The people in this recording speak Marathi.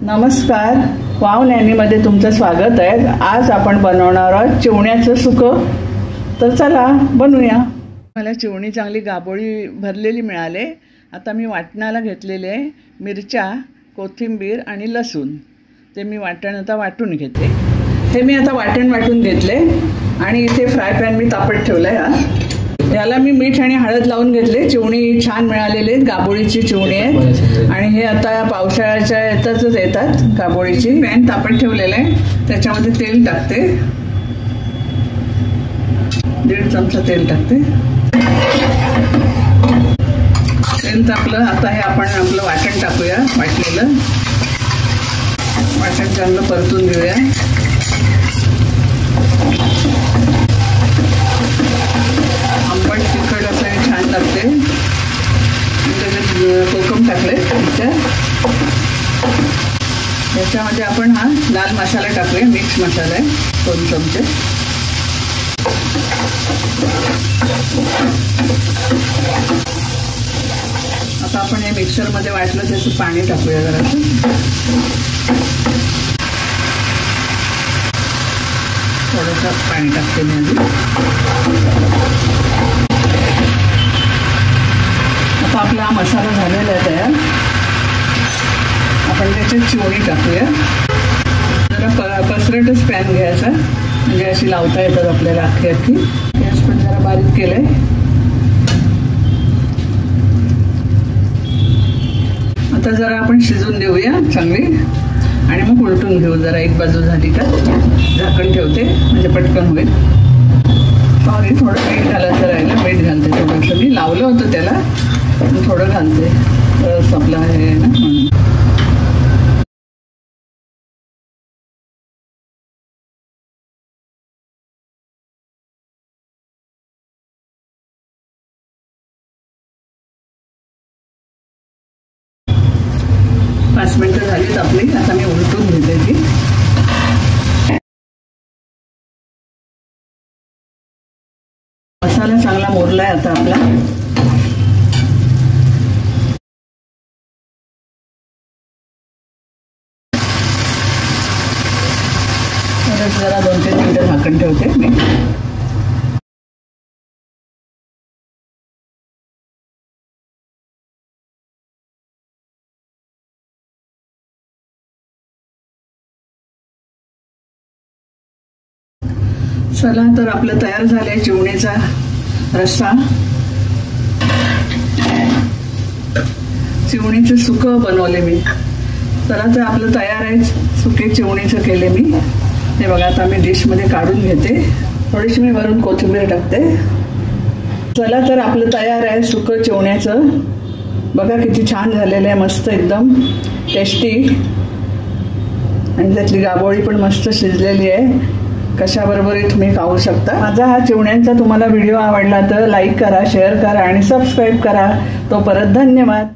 नमस्कार, वाव नॅनीमध्ये तुमचं स्वागत आहे। आज आपण बनवणार आहोत चिवण्याचं सुकं। तर चला बनवूया। मला चिवणी चांगली गाबोळी भरलेली मिळाले। आता मी वाटणाला घेतलेले आहे मिरच्या, कोथिंबीर आणि लसूण। ते मी वाटून घेते। हे मी आता वाटून घेतले आणि इथे फ्राय पॅन मी तापत ठेवलाय। याला मी मीठ आणि हळद लावून घेतले। चिवणी छान मिळालेली आहेत, गाबोळीची चिवणी आहे आणि हे आता पावसाळ्याच्या यातच येतात गाबोळीची। पॅन तापत ठेवलेलं आहे, त्याच्यामध्ये तेल टाकते। 1.5 चमचा तेल टाकते। तेल तापलं, आता हे आपण आपलं वाटण टाकूया। वाटलेलं वाटण चांगलं परतून घेऊया। आंबट तिखट असं हे छान लागते। त्याच्यात कोकम टाकले। त्याच्यामध्ये आपण हा लाल मसाला टाकूया। मिक्स मसाला आहे 2 चमचे। आता आपण हे मिक्सरमध्ये वाटलं त्याचं पाणी टाकूया जरासं। थोडंसं पाणी टाकते मी आधी। आता आपला हा मसाला झालेला आहे तयार। आपण त्याच्यात चिवणी टाकूया। जरा पसरटच पॅन घ्यायचा, म्हणजे अशी लावता येतात आपल्याला अख्खी। गॅस पण जरा बारीक केलंय। आता जरा आपण शिजून देऊया चांगली आणि मग उलटून घेऊ। जरा एक बाजू झाली का झाकण ठेवते, म्हणजे पटकन होईल। सॉरी, थोडं मीठ घालायचं राहिलं, मीठ घालते थोडंसं। मी लावलं होतं त्याला, थोडं घालते, रस आपला आहे ना म्हणून। पाच मिनिटं झालीत आपली। आता मी उलटून घेते ती। मसाला चांगला मुरलाय आता आपला। जरा 2-3 मिनिटं झाकण ठेवते मी। चला तर आपलं तयार झालंय चिवणीचा रस्सा। चिवणीचं सुकं बनवले मी। चला तर आपलं तयार आहे, सुके चिवणीचं केले मी। हे बघा, आता मी डिशमध्ये काढून घेते। थोडीशी मी वरून कोथिंबीर टाकते। चला तर आपलं तयार आहे सुकं चिवण्याचं। बघा किती छान झालेलं आहे, मस्त एकदम टेस्टी। आणि त्यातली गाबोळी पण मस्त शिजलेली आहे। कशाबरोबरही तुम्ही खाऊ शकता। माझा हा चिवण्यांचा तुम्हाला व्हिडिओ आवडला तर लाईक करा, शेअर करा आणि सबस्क्राईब करा। तो परत धन्यवाद।